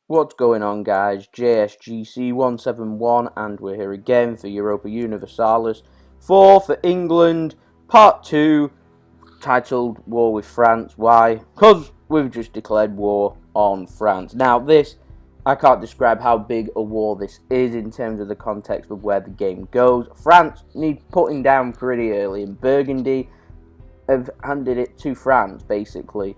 What's going on, guys? JSGC 171, and we're here again for Europa Universalis 4 for England, Part 2, titled War with France. Why? Because we've just declared war on France. Now, I can't describe how big a war this is in terms of the context of where the game goes. France need putting down pretty early, and Burgundy have handed it to France, basically.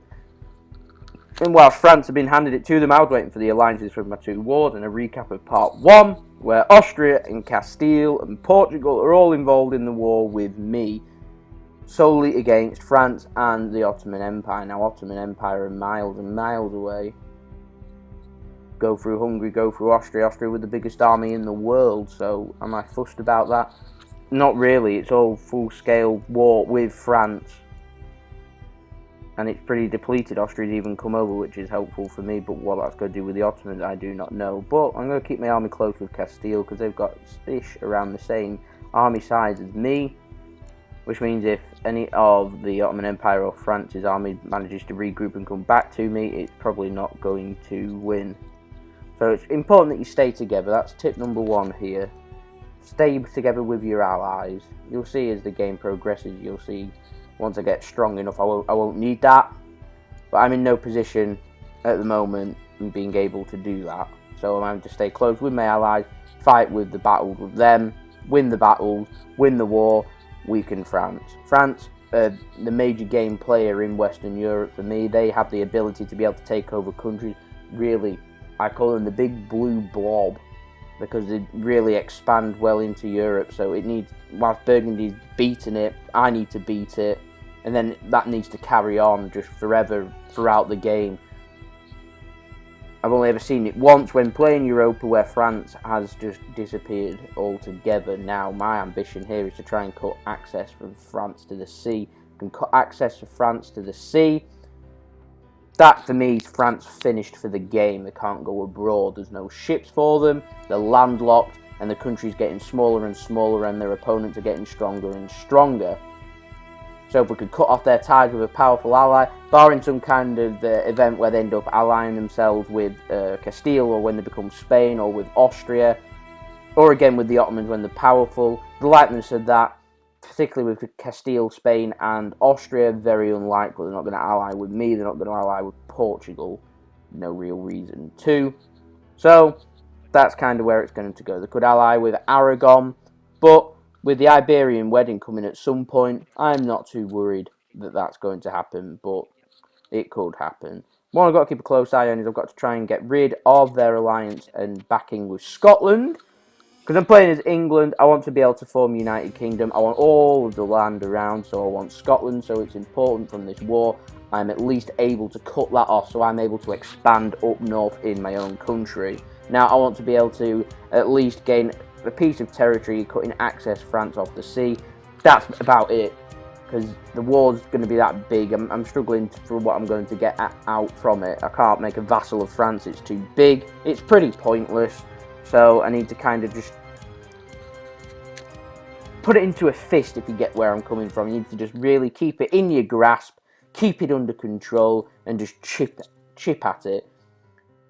And whilst France have been handed it to them, I was waiting for the alliances from my two wars and a recap of part 1, where Austria and Castile and Portugal are all involved in the war with me, solely against France and the Ottoman Empire. Now, Ottoman Empire are miles and miles away. Go through Hungary, go through Austria. Austria with the biggest army in the world, so am I fussed about that? Not really. It's all full-scale war with France. And it's pretty depleted. Austria's even come over, which is helpful for me, but what that's going to do with the Ottomans, I do not know. But I'm going to keep my army close with Castile, because they've got ish around the same army size as me, which means if any of the Ottoman Empire or France's army manages to regroup and come back to me, it's probably not going to win. So it's important that you stay together. That's tip number 1 here. Stay together with your allies. You'll see as the game progresses, you'll see once I get strong enough, I won't need that. But I'm in no position at the moment in being able to do that. So I'm having to stay close with my allies, fight with the battles with them, win the battles, win the war, weaken France. France, the major game player in Western Europe for me, they have the ability to be able to take over countries. Really, I call them the big blue blob, because they really expand well into Europe. So it needs, whilst Burgundy's beating it, I need to beat it. And then that needs to carry on just forever throughout the game. I've only ever seen it once when playing Europa, where France has just disappeared altogether. Now, my ambition here is to try and cut access from France to the sea. I can cut access to France to the sea. That, for me, is France finished for the game. They can't go abroad. There's no ships for them. They're landlocked, and the country's getting smaller and smaller, and their opponents are getting stronger and stronger. So if we could cut off their ties with a powerful ally, barring some kind of event where they end up allying themselves with Castile, or when they become Spain, or with Austria, or again with the Ottomans when they're powerful, the likeliness of that, particularly with Castile, Spain and Austria, very unlikely. They're not going to ally with me, they're not going to ally with Portugal. No real reason to. So that's kind of where it's going to go. They could ally with Aragon, but with the Iberian wedding coming at some point, I'm not too worried that that's going to happen, but it could happen. What I've got to keep a close eye on is I've got to try and get rid of their alliance and backing with Scotland. Because I'm playing as England, I want to be able to form United Kingdom. I want all of the land around, so I want Scotland. So it's important from this war I'm at least able to cut that off, so I'm able to expand up north in my own country. Now I want to be able to at least gain a piece of territory, cutting access France off the sea. That's about it, because the war's going to be that big. I'm struggling for what I'm going to get out from it. I can't make a vassal of France, it's too big. It's pretty pointless, so I need to kind of just put it into a fist, if you get where I'm coming from. You need to just really keep it in your grasp, keep it under control, and just chip at it.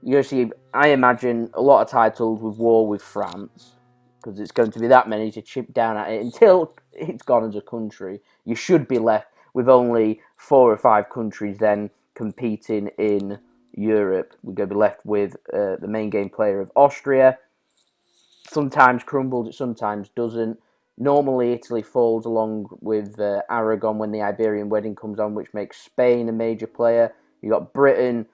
You see, I imagine a lot of titles with war with France, because it's going to be that many to chip down at it until it's gone as a country. You should be left with only 4 or 5 countries then competing in Europe. We're going to be left with the main game player of Austria. Sometimes crumbles, it sometimes doesn't. Normally Italy falls along with Aragon when the Iberian wedding comes on, which makes Spain a major player. You got Britain,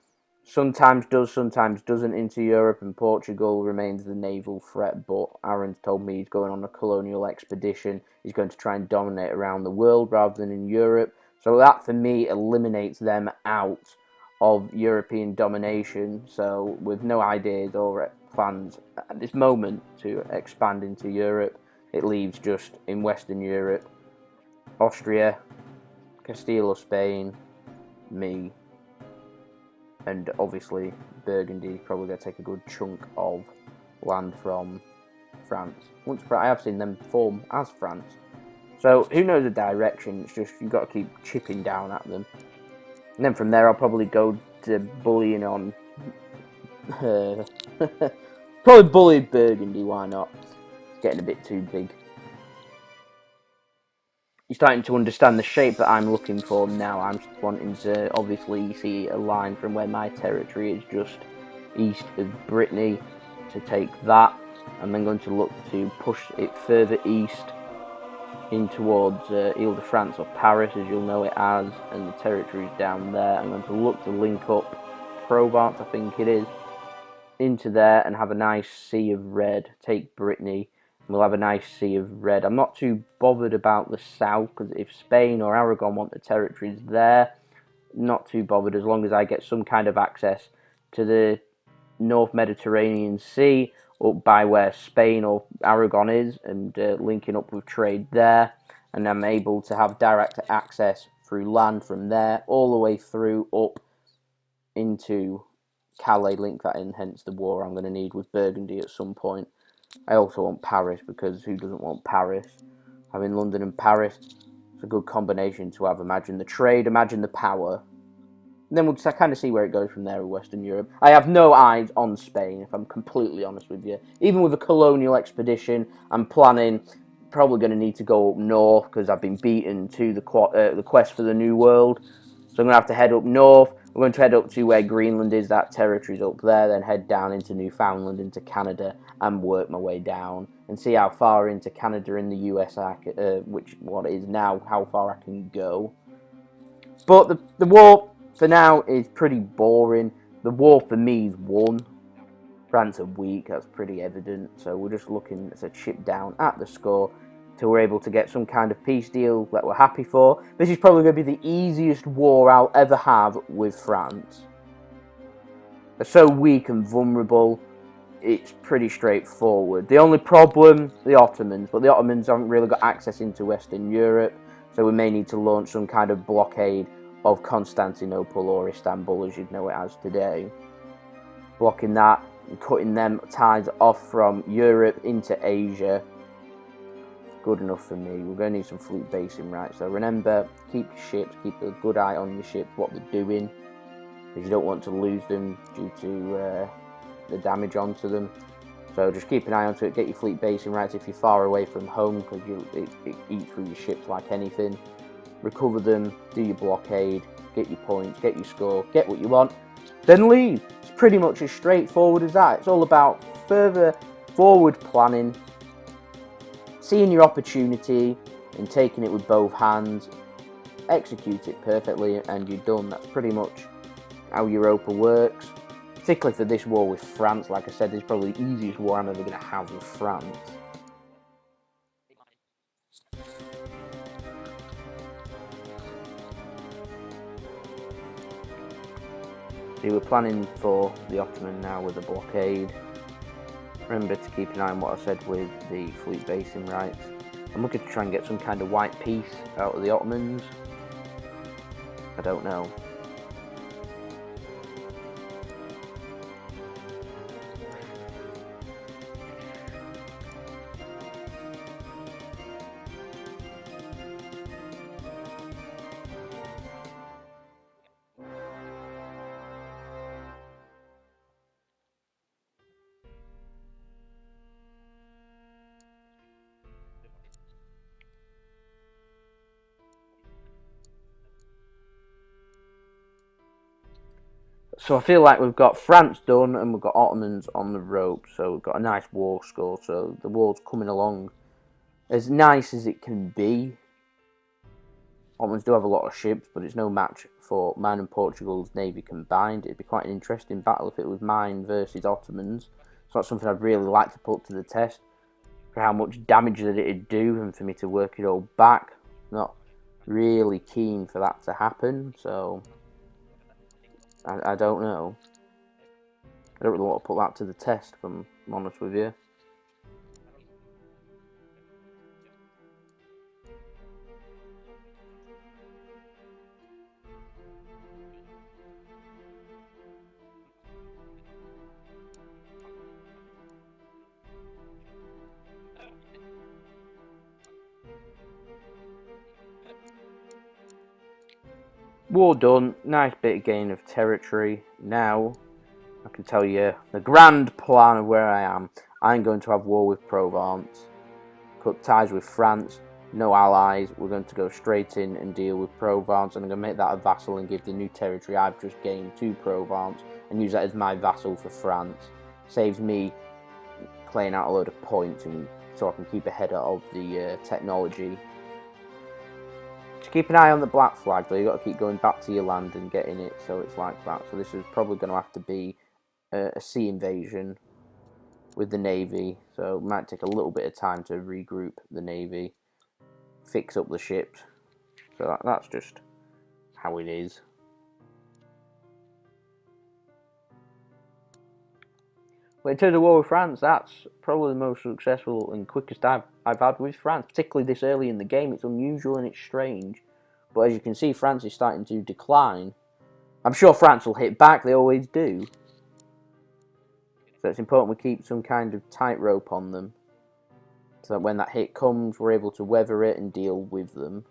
sometimes does, sometimes doesn't into Europe, and Portugal remains the naval threat, but Aaron's told me he's going on a colonial expedition. He's going to try and dominate around the world rather than in Europe. So that, for me, eliminates them out of European domination. So with no ideas or plans at this moment to expand into Europe, it leaves just in Western Europe, Austria, Castile or Spain, me, and obviously Burgundy probably going to take a good chunk of land from France. Once I have seen them form as France. So who knows the direction, it's just you've got to keep chipping down at them. And then from there I'll probably go to bullying on Probably bullied Burgundy, why not? It's getting a bit too big. You're starting to understand the shape that I'm looking for now. I'm wanting to obviously see a line from where my territory is just east of Brittany to take that. I'm then going to look to push it further east in towards Ile-de-France or Paris, as you'll know it as, and the territory's down there. I'm going to look to link up Provence, I think it is, into there and have a nice sea of red. Take Brittany. We'll have a nice sea of red. I'm not too bothered about the south, because if Spain or Aragon want the territories there, not too bothered as long as I get some kind of access to the North Mediterranean Sea up by where Spain or Aragon is, and linking up with trade there, and I'm able to have direct access through land from there all the way through up into Calais, link that in, hence the war I'm going to need with Burgundy at some point. I also want Paris, because who doesn't want Paris? Having London and Paris, it's a good combination to have. Imagine the trade, imagine the power. And then we'll just kind of see where it goes from there with Western Europe. I have no eyes on Spain, if I'm completely honest with you. Even with a colonial expedition, I'm planning, probably going to need to go up north, because I've been beaten to the quest for the New World. So I'm going to have to head up north. We're going to head up to where Greenland is, that territory's up there, then head down into Newfoundland, into Canada, and work my way down, and see how far into Canada and the US, what it is now, how far I can go. But the war, for now, is pretty boring. The war, for me, is won. France are weak, that's pretty evident, so we're just looking to chip down at the score till we're able to get some kind of peace deal that we're happy for. This is probably going to be the easiest war I'll ever have with France. They're so weak and vulnerable, it's pretty straightforward. The only problem, the Ottomans, but the Ottomans haven't really got access into Western Europe, so we may need to launch some kind of blockade of Constantinople or Istanbul, as you'd know it as today. Blocking that and cutting them ties off from Europe into Asia. Good enough for me. We're going to need some fleet basing rights. So remember, keep your ships, keep a good eye on your ships, what they're doing, because you don't want to lose them due to the damage onto them. So just keep an eye onto it, get your fleet basing rights if you're far away from home, because it eats through your ships like anything. Recover them, do your blockade, get your points, get your score, get what you want, then leave. It's pretty much as straightforward as that. It's all about further forward planning, seeing your opportunity and taking it with both hands, execute it perfectly, and you're done. That's pretty much how Europa works. Particularly for this war with France, like I said, this is probably the easiest war I'm ever going to have with France. See, we're planning for the Ottoman now with a blockade. Remember to keep an eye on what I said with the fleet basing rights. I'm looking to try and get some kind of white peace out of the Ottomans. I don't know. So I feel like we've got France done and we've got Ottomans on the rope. So we've got a nice war score. So the war's coming along as nice as it can be. Ottomans do have a lot of ships, but it's no match for mine and Portugal's navy combined. It'd be quite an interesting battle if it was mine versus Ottomans. So that's something I'd really like to put to the test, for how much damage that it'd do and for me to work it all back. Not really keen for that to happen, so I don't know. I don't really want to put that to the test, if I'm honest with you. War done, nice bit of gain of territory. Now I can tell you the grand plan of where I am. I'm going to have war with Provence, cut ties with France, no allies. We're going to go straight in and deal with Provence, and I'm going to make that a vassal and give the new territory I've just gained to Provence and use that as my vassal for France. Saves me playing out a load of points, and so I can keep ahead of the technology. Just keep an eye on the black flag, though. You've got to keep going back to your land and getting it, so it's like that. So this is probably going to have to be a sea invasion with the navy, so it might take a little bit of time to regroup the navy, fix up the ships. So that's just how it is. But in terms of war with France, that's probably the most successful and quickest I've had with France, particularly this early in the game. It's unusual and it's strange, but as you can see, France is starting to decline. I'm sure France will hit back, they always do. So it's important we keep some kind of tightrope on them, so that when that hit comes, we're able to weather it and deal with them.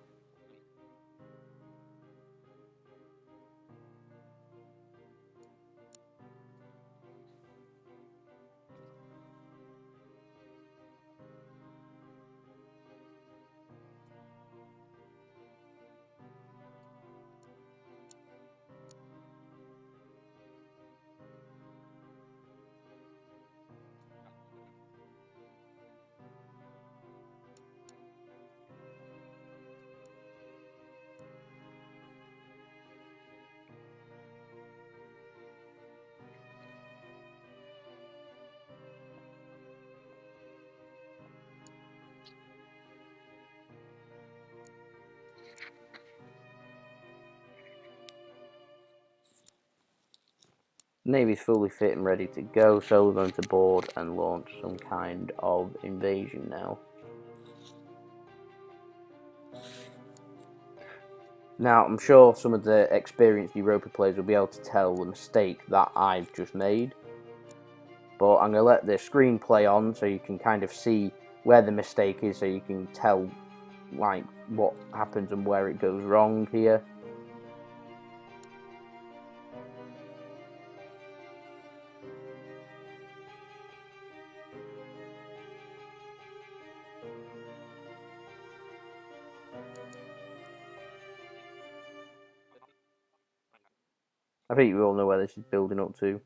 Navy's fully fit and ready to go, so we're going to board and launch some kind of invasion now. Now, I'm sure some of the experienced Europa players will be able to tell the mistake that I've just made, but I'm going to let the screen play on so you can kind of see where the mistake is, so you can tell like what happens and where it goes wrong here. I think you all know where this is building up to.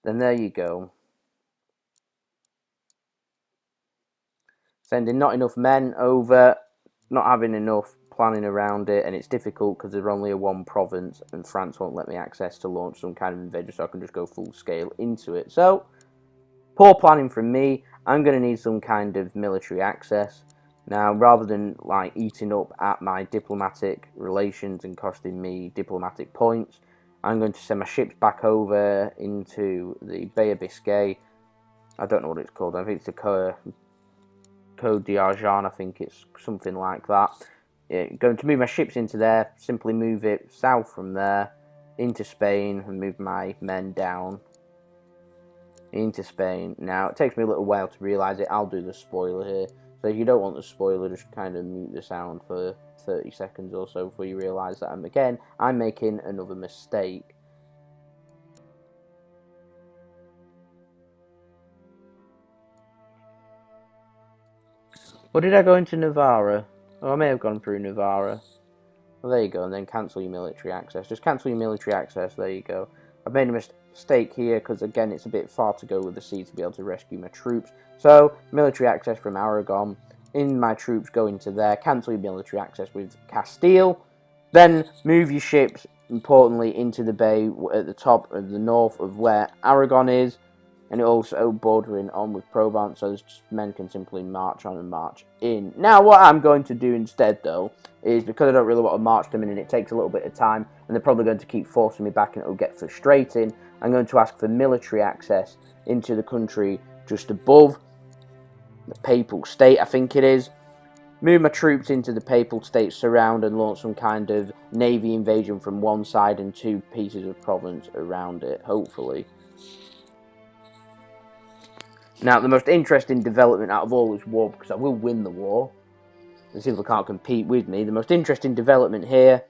Then there you go. Sending not enough men over, not having enough planning around it, and it's difficult because there's only a one province, and France won't let me access to launch some kind of invasion, so I can just go full scale into it. So, poor planning from me. I'm going to need some kind of military access. Now, rather than like eating up at my diplomatic relations and costing me diplomatic points, I'm going to send my ships back over into the Bay of Biscay. I don't know what it's called. I think it's the Côte d'Argent. I think it's something like that. Going to move my ships into there. Simply move it south from there into Spain and move my men down into Spain. Now, it takes me a little while to realise it. I'll do the spoiler here. So if you don't want the spoiler, just kind of mute the sound for 30 seconds or so before you realise that I'm making another mistake. Or did I go into Navarra? Oh, I may have gone through Navarra. Well, there you go, and then cancel your military access. Just cancel your military access, there you go. I've made a mistake here, because again, it's a bit far to go with the sea to be able to rescue my troops. So, military access from Aragon. In my troops go into there. Cancel your military access with Castile. Then, move your ships, importantly, into the bay at the top of the north of where Aragon is. And also bordering on with Provence, so men can simply march on and march in. Now, what I'm going to do instead, though, is because I don't really want to march them in and it takes a little bit of time, and they're probably going to keep forcing me back and it'll get frustrating, I'm going to ask for military access into the country just above the Papal State, I think it is. Move my troops into the Papal State, surround and launch some kind of navy invasion from one side and two pieces of Provence around it, hopefully. Now, the most interesting development out of all this war, because I will win the war, and people can't compete with me, the most interesting development here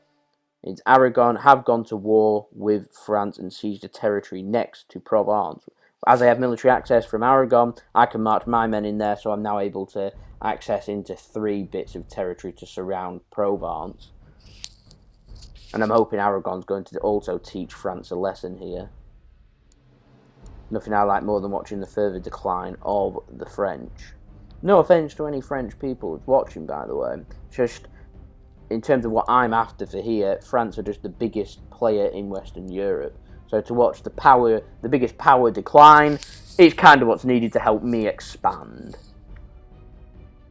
is Aragon have gone to war with France and seized a territory next to Provence. As I have military access from Aragon, I can march my men in there, so I'm now able to access into 3 bits of territory to surround Provence. And I'm hoping Aragon's going to also teach France a lesson here. Nothing I like more than watching the further decline of the French. No offence to any French people watching, by the way. Just in terms of what I'm after for here, France are just the biggest player in Western Europe. So to watch the biggest power decline, it's kind of what's needed to help me expand.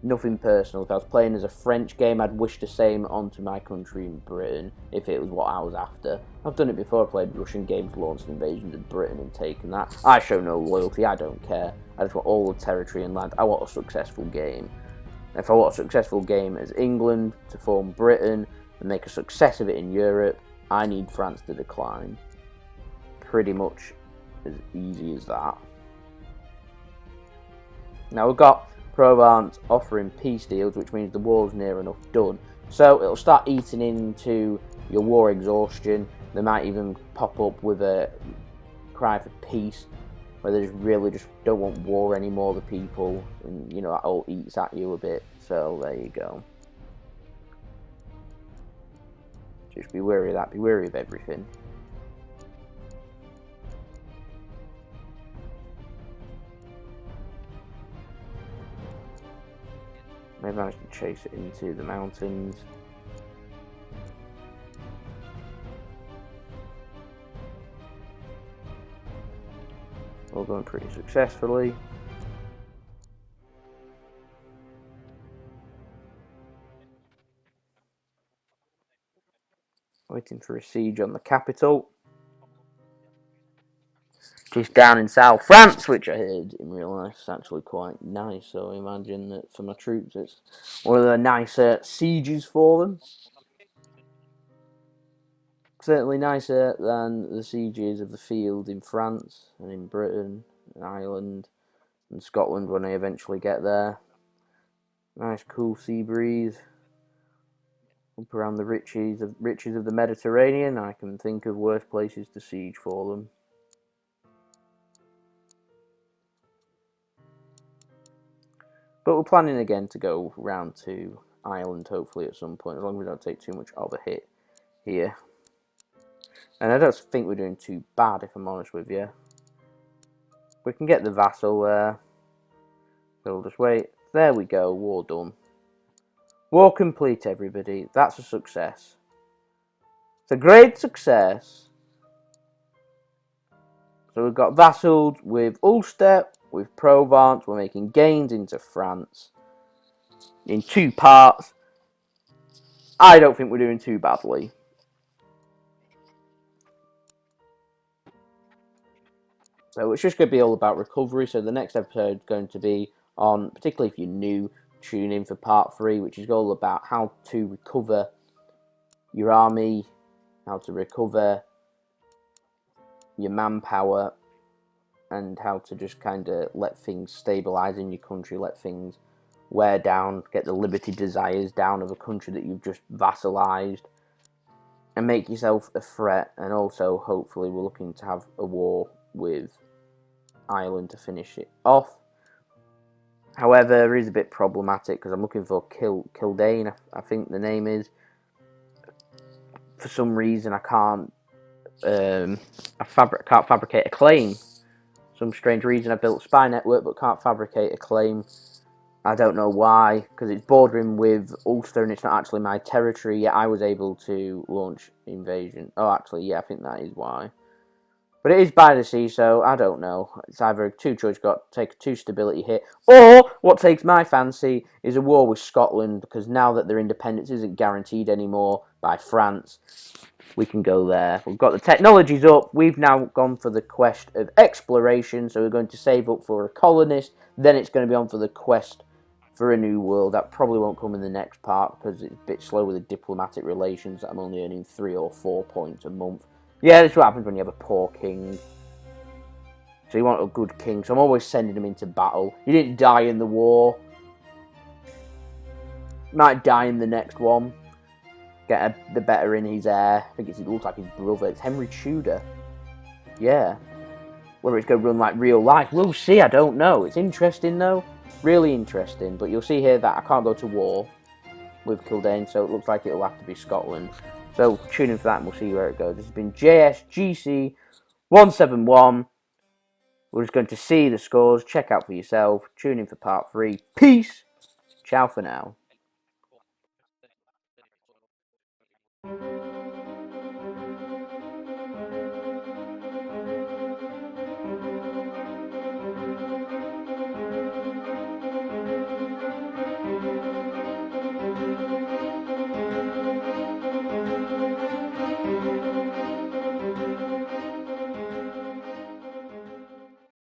Nothing personal. If I was playing as a French game, I'd wish the same onto my country in Britain, if it was what I was after. I've done it before. I played Russian games, launched invasions of Britain and taken that. I show no loyalty. I don't care. I just want all the territory and land. I want a successful game. If I want a successful game as England to form Britain and make a success of it in Europe, I need France to decline. Pretty much as easy as that. Now we've got Provence offering peace deals, which means the war's near enough done. So it'll start eating into your war exhaustion. They might even pop up with a cry for peace, where they just don't want war anymore, the people, and you know, that all eats at you a bit. So there you go. Just be wary of that, be wary of everything. Maybe I should chase it into the mountains. All going pretty successfully. Waiting for a siege on the capital. Just down in South France, which I heard in real life is actually quite nice. So I imagine that for my troops, it's one of the nicer sieges for them. Certainly nicer than the sieges of the field in France and in Britain and Ireland and Scotland when I eventually get there. Nice cool sea breeze up around the riches of the Mediterranean. I can think of worse places to siege for them. But we're planning again to go round to Ireland, hopefully at some point, as long as we don't take too much of a hit here. And I don't think we're doing too bad, if I'm honest with you. We can get the vassal there. So we'll just wait. There we go, war done. War complete, everybody. That's a success. It's a great success. So we've got vassals with Ulster, with Provence. We're making gains into France in 2 parts. I don't think we're doing too badly. So it's just going to be all about recovery. So the next episode is going to be on, particularly if you're new, tune in for part 3, which is all about how to recover your army, how to recover your manpower, and how to just kind of let things stabilise in your country, let things wear down, get the liberty desires down of a country that you've just vassalised, and make yourself a threat. And also, hopefully, we're looking to have a war with Ireland to finish it off. However, it is a bit problematic because I'm looking for Kildane, I think the name is. For some reason, I can't fabricate a claim. Some strange reason I built a spy network but can't fabricate a claim. I don't know why, because it's bordering with Ulster and it's not actually my territory, yet I was able to launch invasion. Oh, actually, yeah, I think that is why. But it is by the sea, so I don't know. It's either 2 choice, got take a 2 stability hit, or what takes my fancy is a war with Scotland, because now that their independence isn't guaranteed anymore by France, we can go there. We've got the technologies up. We've now gone for the quest of exploration, so we're going to save up for a colonist. Then it's going to be on for the quest for a new world. That probably won't come in the next part because it's a bit slow with the diplomatic relations. I'm only earning 3 or 4 points a month. Yeah, that's what happens when you have a poor king. So you want a good king. So I'm always sending him into battle. He didn't die in the war. Might die in the next one. Get the better in his heir. I think it looks like his brother. It's Henry Tudor. Yeah. Whether it's going to run like real life, we'll see. I don't know. It's interesting though. Really interesting. But you'll see here that I can't go to war with Kildane, so it looks like it'll have to be Scotland. So tune in for that and we'll see where it goes. This has been JSGC 171. We're just going to see the scores. Check out for yourself. Tune in for part 3. Peace. Ciao for now.